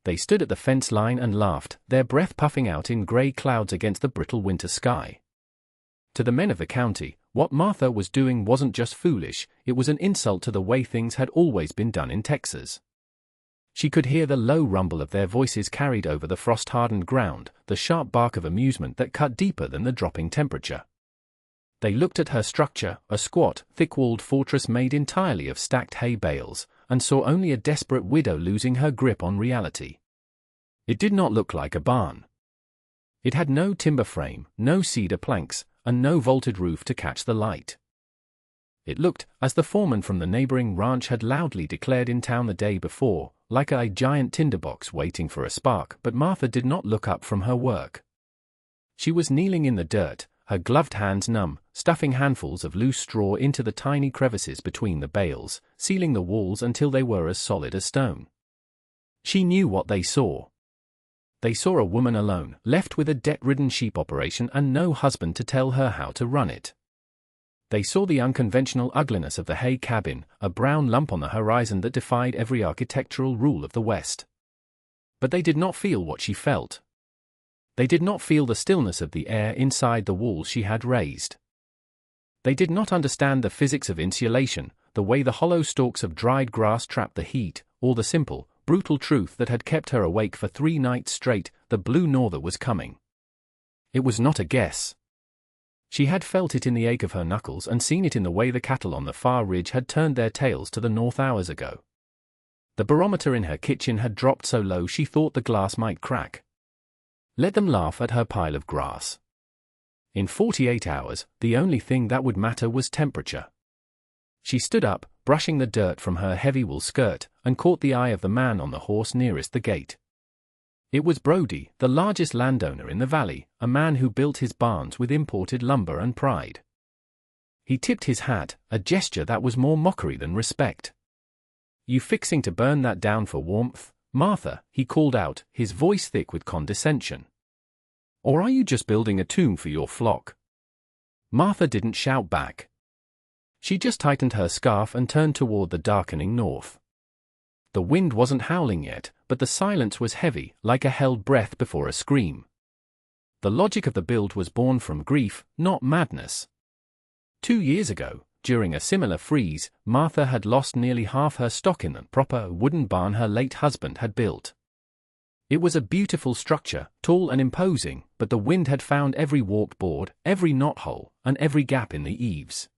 They stood at the fence line and laughed, their breath puffing out in grey clouds against the brittle winter sky. To the men of the county, what Martha was doing wasn't just foolish, it was an insult to the way things had always been done in Texas. She could hear the low rumble of their voices carried over the frost-hardened ground, the sharp bark of amusement that cut deeper than the dropping temperature. They looked at her structure, a squat, thick-walled fortress made entirely of stacked hay bales, and saw only a desperate widow losing her grip on reality. It did not look like a barn. It had no timber frame, no cedar planks, and no vaulted roof to catch the light. It looked, as the foreman from the neighboring ranch had loudly declared in town the day before, like a giant tinderbox waiting for a spark, but Martha did not look up from her work. She was kneeling in the dirt, her gloved hands numb, stuffing handfuls of loose straw into the tiny crevices between the bales, sealing the walls until they were as solid as stone. She knew what they saw. They saw a woman alone, left with a debt-ridden sheep operation and no husband to tell her how to run it. They saw the unconventional ugliness of the hay cabin, a brown lump on the horizon that defied every architectural rule of the West. But they did not feel what she felt. They did not feel the stillness of the air inside the walls she had raised. They did not understand the physics of insulation, the way the hollow stalks of dried grass trapped the heat, or the simple, brutal truth that had kept her awake for 3 nights straight: the blue norther was coming. It was not a guess. She had felt it in the ache of her knuckles and seen it in the way the cattle on the far ridge had turned their tails to the north hours ago. The barometer in her kitchen had dropped so low she thought the glass might crack. Let them laugh at her pile of grass. In 48 hours, the only thing that would matter was temperature. She stood up, brushing the dirt from her heavy wool skirt, and caught the eye of the man on the horse nearest the gate. It was Brody, the largest landowner in the valley, a man who built his barns with imported lumber and pride. He tipped his hat, a gesture that was more mockery than respect. "You fixing to burn that down for warmth, Martha?" he called out, his voice thick with condescension. "Or are you just building a tomb for your flock?" Martha didn't shout back. She just tightened her scarf and turned toward the darkening north. The wind wasn't howling yet, but the silence was heavy, like a held breath before a scream. The logic of the build was born from grief, not madness. 2 years ago, during a similar freeze, Martha had lost nearly half her stock in the proper wooden barn her late husband had built. It was a beautiful structure, tall and imposing, but the wind had found every warped board, every knothole, and every gap in the eaves.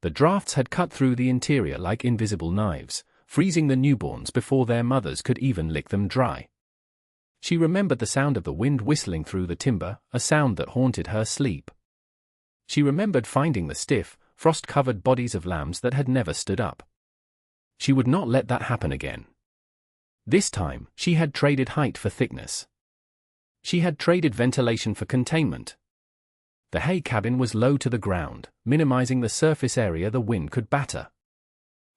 The drafts had cut through the interior like invisible knives, freezing the newborns before their mothers could even lick them dry. She remembered the sound of the wind whistling through the timber, a sound that haunted her sleep. She remembered finding the stiff, frost-covered bodies of lambs that had never stood up. She would not let that happen again. This time, she had traded height for thickness. She had traded ventilation for containment. The hay cabin was low to the ground, minimizing the surface area the wind could batter.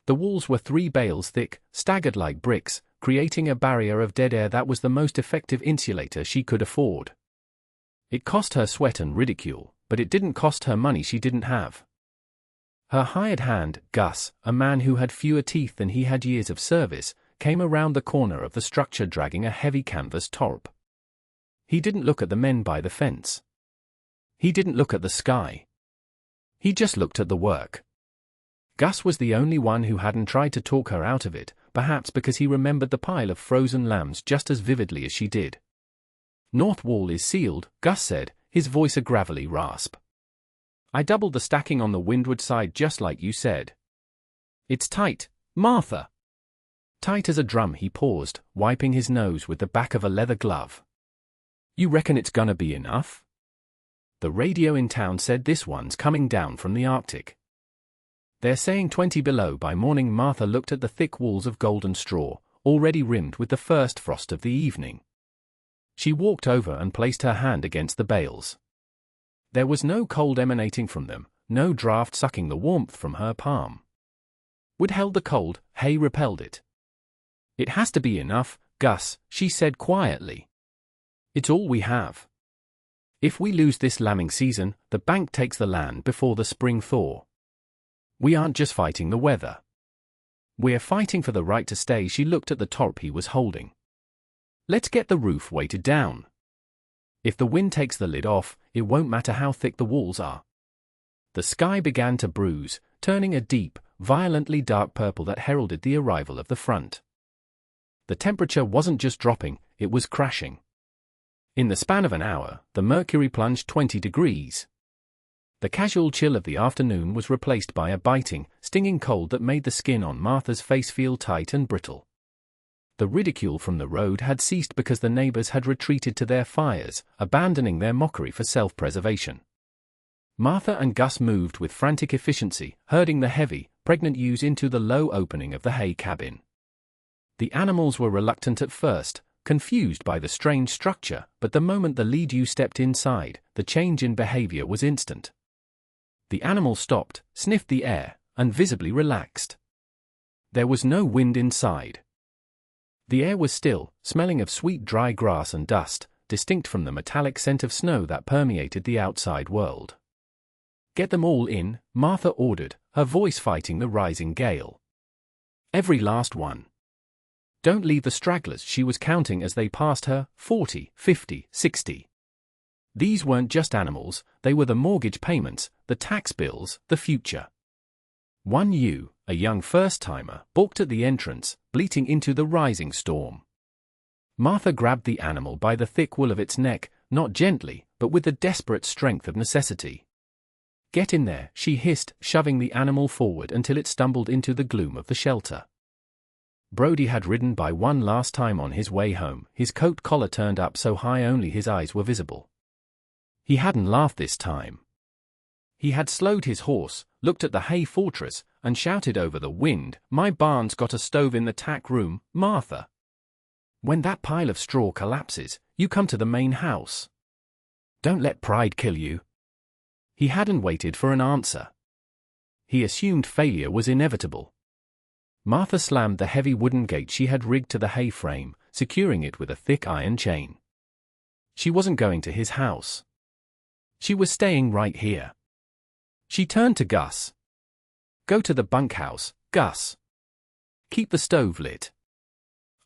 The walls were 3 bales thick, staggered like bricks, creating a barrier of dead air that was the most effective insulator she could afford. It cost her sweat and ridicule, but it didn't cost her money she didn't have. Her hired hand, Gus, a man who had fewer teeth than he had years of service, came around the corner of the structure dragging a heavy canvas torp. He didn't look at the men by the fence. He didn't look at the sky. He just looked at the work. Gus was the only one who hadn't tried to talk her out of it, perhaps because he remembered the pile of frozen lambs just as vividly as she did. "North wall is sealed," Gus said, his voice a gravelly rasp. "I doubled the stacking on the windward side just like you said. It's tight, Martha." Tight as a drum. He paused, wiping his nose with the back of a leather glove. "You reckon it's gonna be enough?" The radio in town said this one's coming down from the Arctic. "They're saying 20 below by morning." Martha looked at the thick walls of golden straw, already rimmed with the first frost of the evening. She walked over and placed her hand against the bales. There was no cold emanating from them, no draft sucking the warmth from her palm. Wood held the cold, hay repelled it. "It has to be enough, Gus," she said quietly. "It's all we have. If we lose this lambing season, the bank takes the land before the spring thaw. We aren't just fighting the weather. We're fighting for the right to stay." She looked at the torp he was holding. Let's get the roof weighted down. If the wind takes the lid off, it won't matter how thick the walls are. The sky began to bruise, turning a deep, violently dark purple that heralded the arrival of the front. The temperature wasn't just dropping, it was crashing. In the span of an hour, the mercury plunged 20 degrees. The casual chill of the afternoon was replaced by a biting, stinging cold that made the skin on Martha's face feel tight and brittle. The ridicule from the road had ceased because the neighbors had retreated to their fires, abandoning their mockery for self-preservation. Martha and Gus moved with frantic efficiency, herding the heavy, pregnant ewes into the low opening of the hay cabin. The animals were reluctant at first, confused by the strange structure, but the moment the lead ewe stepped inside, the change in behavior was instant. The animal stopped, sniffed the air, and visibly relaxed. There was no wind inside. The air was still, smelling of sweet dry grass and dust, distinct from the metallic scent of snow that permeated the outside world. "Get them all in," Martha ordered, her voice fighting the rising gale. "Every last one. Don't leave the stragglers," she was counting as they passed her, 40, 50, 60. These weren't just animals, they were the mortgage payments, the tax bills, the future. One ewe, a young first-timer, balked at the entrance, bleating into the rising storm. Martha grabbed the animal by the thick wool of its neck, not gently, but with the desperate strength of necessity. "Get in there," she hissed, shoving the animal forward until it stumbled into the gloom of the shelter. Brody had ridden by one last time on his way home, his coat collar turned up so high only his eyes were visible. He hadn't laughed this time. He had slowed his horse, looked at the hay fortress, and shouted over the wind, "My barn's got a stove in the tack room, Martha. When that pile of straw collapses, you come to the main house. Don't let pride kill you." He hadn't waited for an answer. He assumed failure was inevitable. Martha slammed the heavy wooden gate she had rigged to the hay frame, securing it with a thick iron chain. She wasn't going to his house. She was staying right here. She turned to Gus. "Go to the bunkhouse, Gus. Keep the stove lit."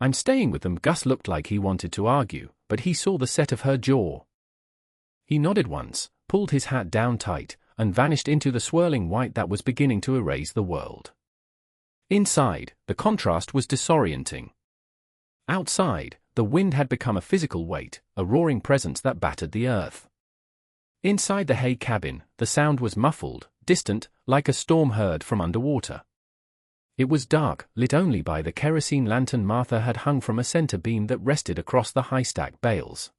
"I'm staying with them." Gus looked like he wanted to argue, but he saw the set of her jaw. He nodded once, pulled his hat down tight, and vanished into the swirling white that was beginning to erase the world. Inside, the contrast was disorienting. Outside, the wind had become a physical weight, a roaring presence that battered the earth. Inside the hay cabin, the sound was muffled, distant, like a storm heard from underwater. It was dark, lit only by the kerosene lantern Martha had hung from a center beam that rested across the high-stacked bales.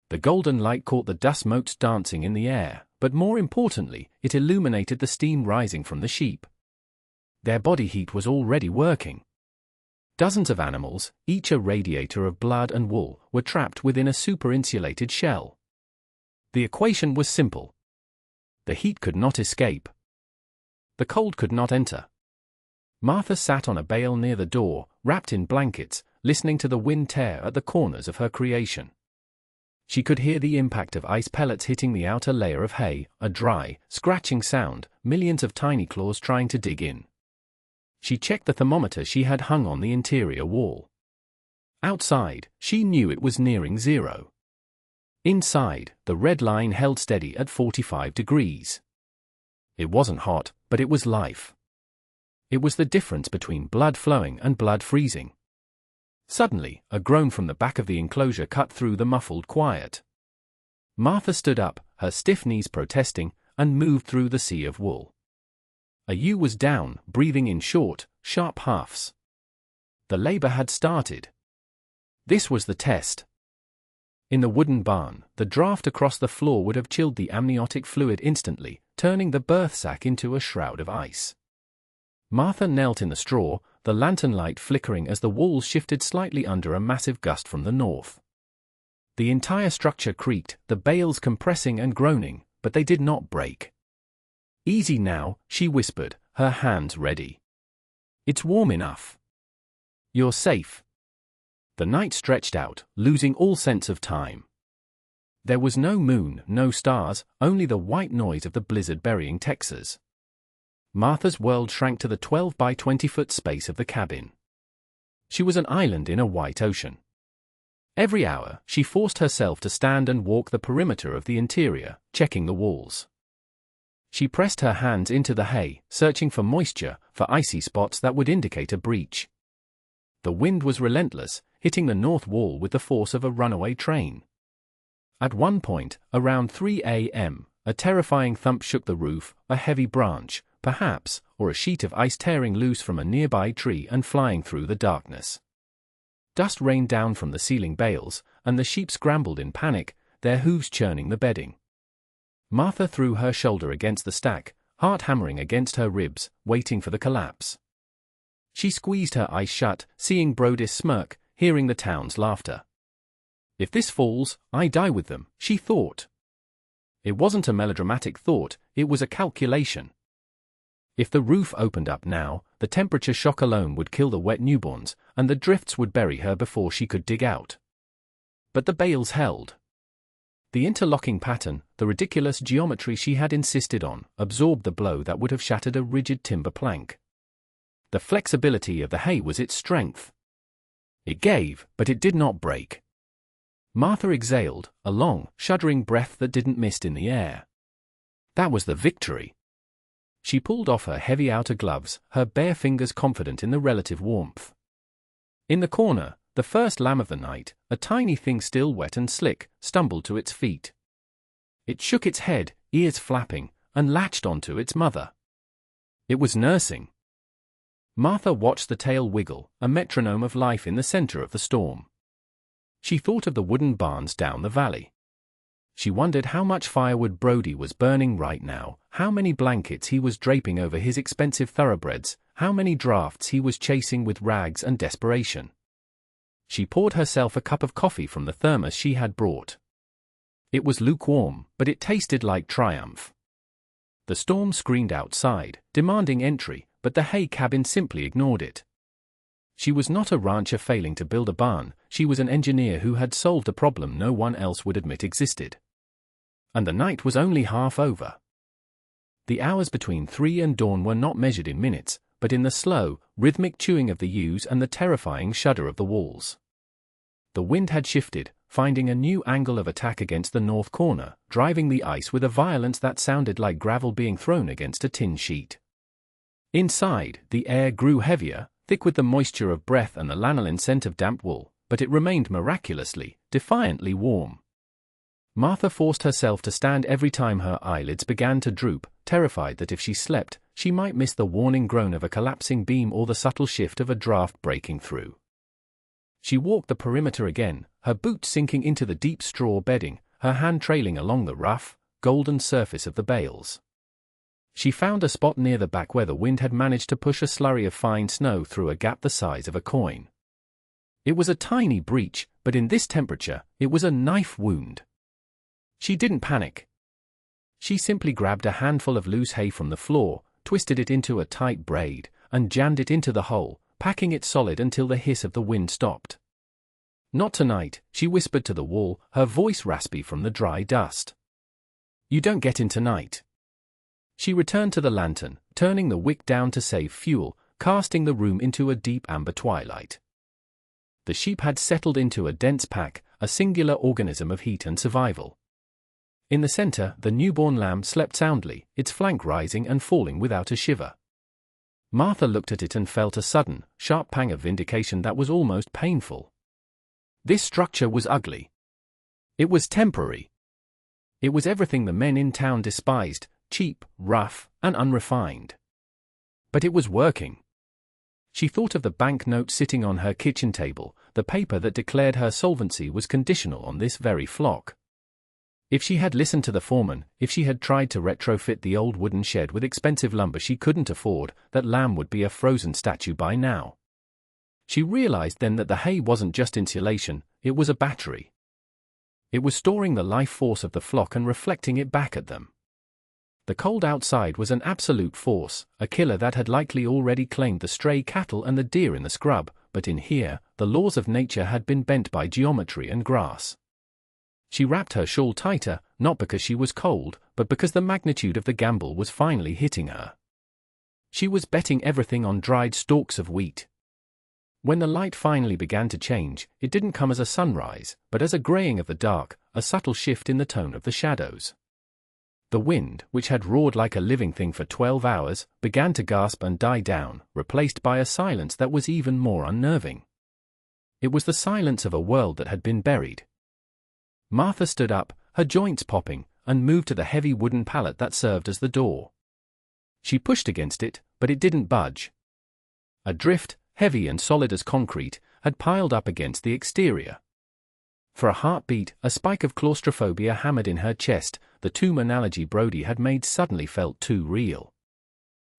The golden light caught the dust motes dancing in the air, but more importantly, it illuminated the steam rising from the sheep. Their body heat was already working. Dozens of animals, each a radiator of blood and wool, were trapped within a super-insulated shell. The equation was simple. The heat could not escape. The cold could not enter. Martha sat on a bale near the door, wrapped in blankets, listening to the wind tear at the corners of her creation. She could hear the impact of ice pellets hitting the outer layer of hay, a dry, scratching sound, millions of tiny claws trying to dig in. She checked the thermometer she had hung on the interior wall. Outside, she knew it was nearing zero. Inside, the red line held steady at 45 degrees. It wasn't hot, but it was life. It was the difference between blood flowing and blood freezing. Suddenly, a groan from the back of the enclosure cut through the muffled quiet. Martha stood up, her stiff knees protesting, and moved through the sea of wool. A ewe was down, breathing in short, sharp huffs. The labor had started. This was the test. In the wooden barn, the draft across the floor would have chilled the amniotic fluid instantly, turning the birth sac into a shroud of ice. Martha knelt in the straw, the lantern light flickering as the walls shifted slightly under a massive gust from the north. The entire structure creaked, the bales compressing and groaning, but they did not break. "Easy now," she whispered, her hands ready. "It's warm enough. You're safe." The night stretched out, losing all sense of time. There was no moon, no stars, only the white noise of the blizzard burying Texas. Martha's world shrank to the 12 by 20-foot space of the cabin. She was an island in a white ocean. Every hour, she forced herself to stand and walk the perimeter of the interior, checking the walls. She pressed her hands into the hay, searching for moisture, for icy spots that would indicate a breach. The wind was relentless, hitting the north wall with the force of a runaway train. At one point, around 3 a.m., a terrifying thump shook the roof, a heavy branch, perhaps, or a sheet of ice tearing loose from a nearby tree and flying through the darkness. Dust rained down from the ceiling bales, and the sheep scrambled in panic, their hooves churning the bedding. Martha threw her shoulder against the stack, heart hammering against her ribs, waiting for the collapse. She squeezed her eyes shut, seeing Brodis smirk, hearing the town's laughter. If this falls, I die with them, she thought. It wasn't a melodramatic thought, it was a calculation. If the roof opened up now, the temperature shock alone would kill the wet newborns, and the drifts would bury her before she could dig out. But the bales held. The interlocking pattern, the ridiculous geometry she had insisted on, absorbed the blow that would have shattered a rigid timber plank. The flexibility of the hay was its strength. It gave, but it did not break. Martha exhaled, a long, shuddering breath that didn't mist in the air. That was the victory. She pulled off her heavy outer gloves, her bare fingers confident in the relative warmth. In the corner, the first lamb of the night, a tiny thing still wet and slick, stumbled to its feet. It shook its head, ears flapping, and latched onto its mother. It was nursing. Martha watched the tail wiggle, a metronome of life in the center of the storm. She thought of the wooden barns down the valley. She wondered how much firewood Brody was burning right now, how many blankets he was draping over his expensive thoroughbreds, how many drafts he was chasing with rags and desperation. She poured herself a cup of coffee from the thermos she had brought. It was lukewarm, but it tasted like triumph. The storm screamed outside, demanding entry, but the hay cabin simply ignored it. She was not a rancher failing to build a barn, she was an engineer who had solved a problem no one else would admit existed. And the night was only half over. The hours between 3 and dawn were not measured in minutes, but in the slow, rhythmic chewing of the yews and the terrifying shudder of the walls. The wind had shifted, finding a new angle of attack against the north corner, driving the ice with a violence that sounded like gravel being thrown against a tin sheet. Inside, the air grew heavier, thick with the moisture of breath and the lanolin scent of damp wool, but it remained miraculously, defiantly warm. Martha forced herself to stand every time her eyelids began to droop, terrified that if she slept, she might miss the warning groan of a collapsing beam or the subtle shift of a draft breaking through. She walked the perimeter again, her boots sinking into the deep straw bedding, her hand trailing along the rough, golden surface of the bales. She found a spot near the back where the wind had managed to push a slurry of fine snow through a gap the size of a coin. It was a tiny breach, but in this temperature, it was a knife wound. She didn't panic. She simply grabbed a handful of loose hay from the floor, twisted it into a tight braid, and jammed it into the hole, packing it solid until the hiss of the wind stopped. "Not tonight," she whispered to the wall, her voice raspy from the dry dust. "You don't get in tonight." She returned to the lantern, turning the wick down to save fuel, casting the room into a deep amber twilight. The sheep had settled into a dense pack, a singular organism of heat and survival. In the center, the newborn lamb slept soundly, its flank rising and falling without a shiver. Martha looked at it and felt a sudden, sharp pang of vindication that was almost painful. This structure was ugly. It was temporary. It was everything the men in town despised, cheap, rough, and unrefined. But it was working. She thought of the banknote sitting on her kitchen table, the paper that declared her solvency was conditional on this very flock. If she had listened to the foreman, if she had tried to retrofit the old wooden shed with expensive lumber she couldn't afford, that lamb would be a frozen statue by now. She realized then that the hay wasn't just insulation, it was a battery. It was storing the life force of the flock and reflecting it back at them. The cold outside was an absolute force, a killer that had likely already claimed the stray cattle and the deer in the scrub, but in here, the laws of nature had been bent by geometry and grass. She wrapped her shawl tighter, not because she was cold, but because the magnitude of the gamble was finally hitting her. She was betting everything on dried stalks of wheat. When the light finally began to change, it didn't come as a sunrise, but as a graying of the dark, a subtle shift in the tone of the shadows. The wind, which had roared like a living thing for 12 hours, began to gasp and die down, replaced by a silence that was even more unnerving. It was the silence of a world that had been buried. Martha stood up, her joints popping, and moved to the heavy wooden pallet that served as the door. She pushed against it, but it didn't budge. A drift, heavy and solid as concrete, had piled up against the exterior. For a heartbeat, a spike of claustrophobia hammered in her chest. The tomb analogy Brody had made suddenly felt too real.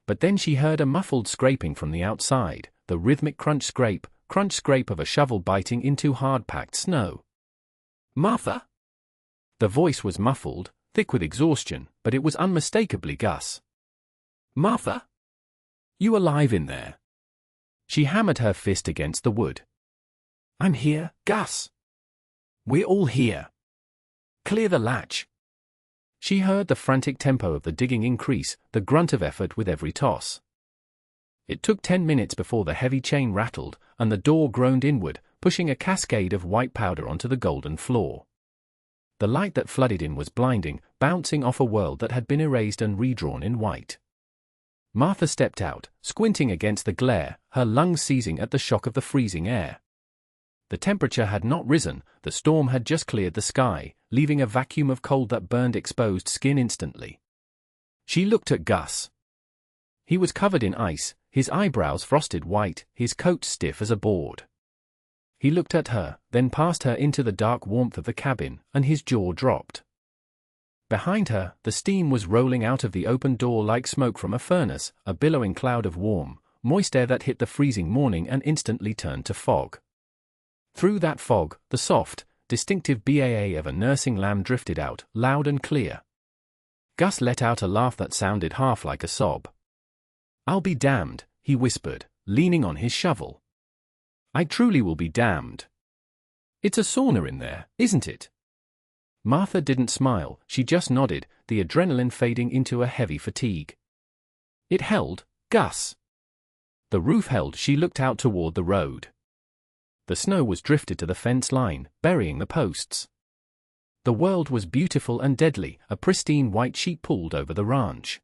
But then she heard a muffled scraping from the outside, the rhythmic crunch scrape of a shovel biting into hard-packed snow. "Martha?" The voice was muffled, thick with exhaustion, but it was unmistakably Gus. "Martha? You alive in there?" She hammered her fist against the wood. "I'm here, Gus. We're all here. Clear the latch." She heard the frantic tempo of the digging increase, the grunt of effort with every toss. It took 10 minutes before the heavy chain rattled, and the door groaned inward, pushing a cascade of white powder onto the golden floor. The light that flooded in was blinding, bouncing off a world that had been erased and redrawn in white. Martha stepped out, squinting against the glare, her lungs seizing at the shock of the freezing air. The temperature had not risen, the storm had just cleared the sky, leaving a vacuum of cold that burned exposed skin instantly. She looked at Gus. He was covered in ice, his eyebrows frosted white, his coat stiff as a board. He looked at her, then past her into the dark warmth of the cabin, and his jaw dropped. Behind her, the steam was rolling out of the open door like smoke from a furnace, a billowing cloud of warm, moist air that hit the freezing morning and instantly turned to fog. Through that fog, the soft, distinctive baa of a nursing lamb drifted out, loud and clear. Gus let out a laugh that sounded half like a sob. "I'll be damned," he whispered, leaning on his shovel. "I truly will be damned. It's a sauna in there, isn't it?" Martha didn't smile, she just nodded, the adrenaline fading into a heavy fatigue. It held, Gus. The roof held. She looked out toward the road. The snow was drifted to the fence line, burying the posts. The world was beautiful and deadly, a pristine white sheet pulled over the ranch.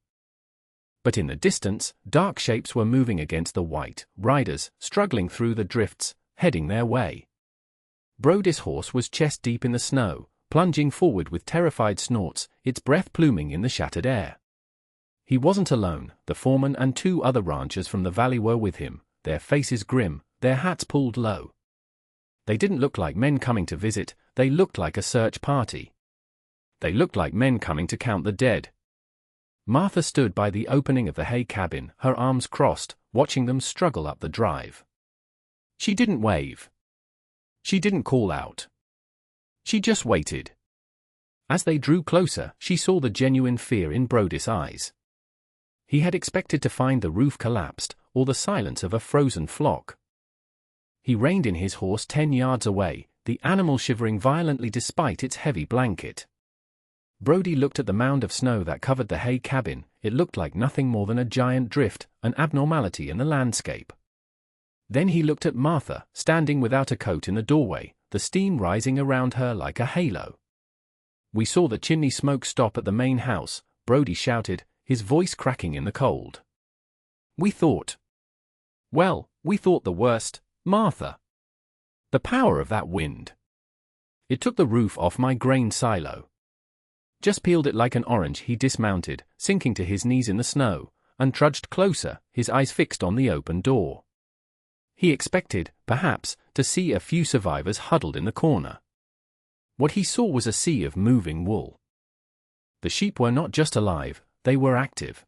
But in the distance, dark shapes were moving against the white, riders, struggling through the drifts, heading their way. Brody's horse was chest deep in the snow, plunging forward with terrified snorts, its breath pluming in the shattered air. He wasn't alone, the foreman and 2 other ranchers from the valley were with him, their faces grim, their hats pulled low. They didn't look like men coming to visit, they looked like a search party. They looked like men coming to count the dead. Martha stood by the opening of the hay cabin, her arms crossed, watching them struggle up the drive. She didn't wave. She didn't call out. She just waited. As they drew closer, she saw the genuine fear in Brody's eyes. He had expected to find the roof collapsed, or the silence of a frozen flock. He reined in his horse 10 yards away, the animal shivering violently despite its heavy blanket. Brody looked at the mound of snow that covered the hay cabin. It looked like nothing more than a giant drift, an abnormality in the landscape. Then he looked at Martha, standing without a coat in the doorway, the steam rising around her like a halo. "We saw the chimney smoke stop at the main house," Brody shouted, his voice cracking in the cold. We thought the worst, Martha. The power of that wind. It took the roof off my grain silo. Just peeled it like an orange." He dismounted, sinking to his knees in the snow, and trudged closer, his eyes fixed on the open door. He expected, perhaps, to see a few survivors huddled in the corner. What he saw was a sea of moving wool. The sheep were not just alive, they were active.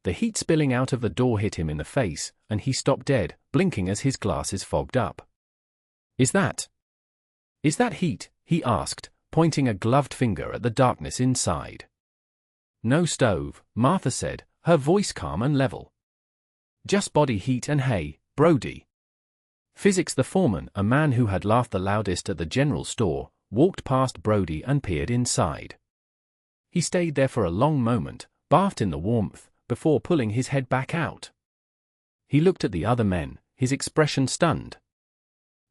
The heat spilling out of the door hit him in the face, and he stopped dead, blinking as his glasses fogged up. Is that heat?" he asked, pointing a gloved finger at the darkness inside. "No stove," Martha said, her voice calm and level. "Just body heat and hay, Brody." Physics, the foreman, a man who had laughed the loudest at the general store, walked past Brody and peered inside. He stayed there for a long moment, bathed in the warmth, before pulling his head back out. He looked at the other men, his expression stunned.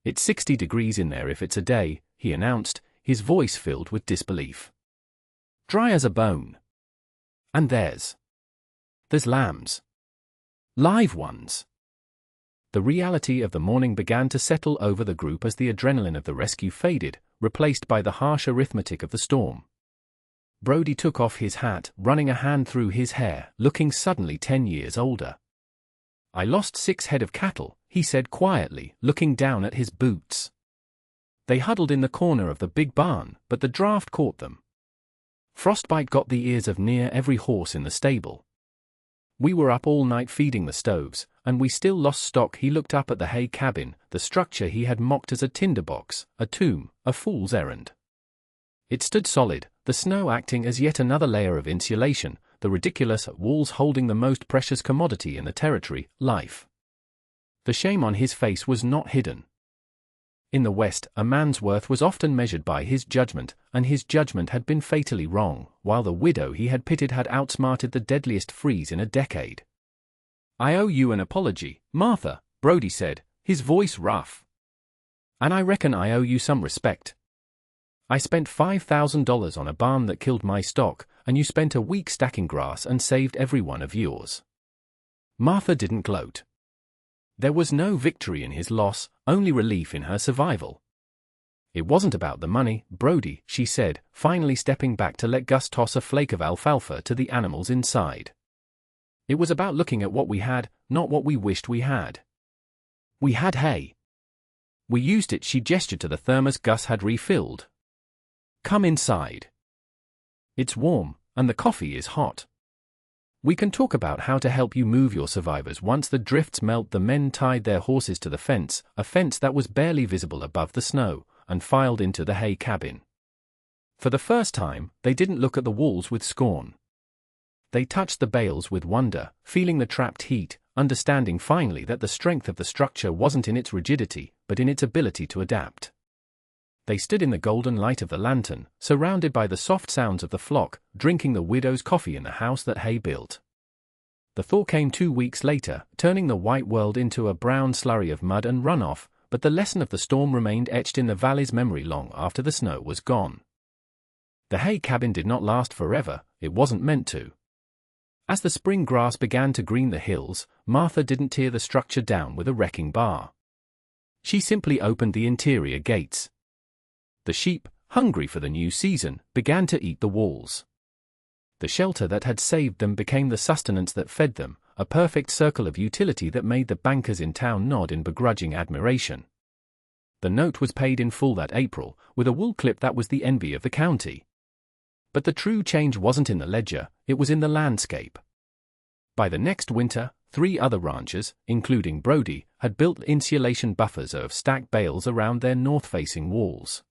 "It's 60 degrees in there if it's a day," he announced, his voice filled with disbelief. "Dry as a bone. And there's lambs. Live ones." The reality of the morning began to settle over the group as the adrenaline of the rescue faded, replaced by the harsh arithmetic of the storm. Brody took off his hat, running a hand through his hair, looking suddenly 10 years older. "I lost 6 head of cattle," he said quietly, looking down at his boots. "They huddled in the corner of the big barn, but the draft caught them. Frostbite got the ears of near every horse in the stable. We were up all night feeding the stoves, and we still lost stock." He looked up at the hay cabin, the structure he had mocked as a tinderbox, a tomb, a fool's errand. It stood solid, the snow acting as yet another layer of insulation, the ridiculous walls holding the most precious commodity in the territory, life. The shame on his face was not hidden. In the West, a man's worth was often measured by his judgment, and his judgment had been fatally wrong, while the widow he had pitied had outsmarted the deadliest freeze in a decade. "I owe you an apology, Martha," Brody said, his voice rough. "And I reckon I owe you some respect. I spent $5,000 on a barn that killed my stock, and you spent a week stacking grass and saved every one of yours." Martha didn't gloat. There was no victory in his loss, only relief in her survival. "It wasn't about the money, Brody," she said, finally stepping back to let Gus toss a flake of alfalfa to the animals inside. "It was about looking at what we had, not what we wished we had. We had hay. We used it." She gestured to the thermos Gus had refilled. "Come inside. It's warm, and the coffee is hot. We can talk about how to help you move your survivors once the drifts melt." The men tied their horses to the fence, a fence that was barely visible above the snow, and filed into the hay cabin. For the first time, they didn't look at the walls with scorn. They touched the bales with wonder, feeling the trapped heat, understanding finally that the strength of the structure wasn't in its rigidity, but in its ability to adapt. They stood in the golden light of the lantern, surrounded by the soft sounds of the flock, drinking the widow's coffee in the house that Hay built. The thaw came 2 weeks later, turning the white world into a brown slurry of mud and runoff, but the lesson of the storm remained etched in the valley's memory long after the snow was gone. The hay cabin did not last forever, it wasn't meant to. As the spring grass began to green the hills, Martha didn't tear the structure down with a wrecking bar. She simply opened the interior gates. The sheep, hungry for the new season, began to eat the walls. The shelter that had saved them became the sustenance that fed them, a perfect circle of utility that made the bankers in town nod in begrudging admiration. The note was paid in full that April, with a wool clip that was the envy of the county. But the true change wasn't in the ledger, it was in the landscape. By the next winter, 3 other ranchers, including Brody, had built insulation buffers of stacked bales around their north-facing walls.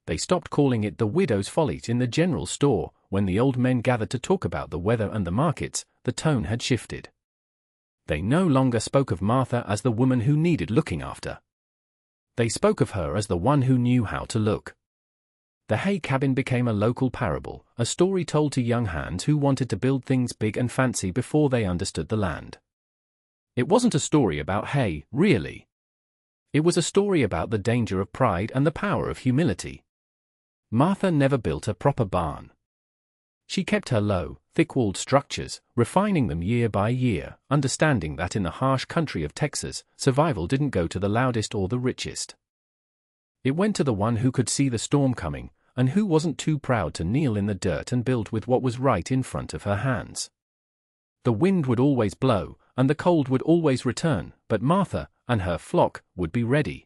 They stopped calling it the widow's folly in the general store. When the old men gathered to talk about the weather and the markets, the tone had shifted. They no longer spoke of Martha as the woman who needed looking after. They spoke of her as the one who knew how to look. The hay cabin became a local parable, a story told to young hands who wanted to build things big and fancy before they understood the land. It wasn't a story about hay, really. It was a story about the danger of pride and the power of humility. Martha never built a proper barn. She kept her low, thick-walled structures, refining them year by year, understanding that in the harsh country of Texas, survival didn't go to the loudest or the richest. It went to the one who could see the storm coming, and who wasn't too proud to kneel in the dirt and build with what was right in front of her hands. The wind would always blow, and the cold would always return, but Martha and her flock would be ready.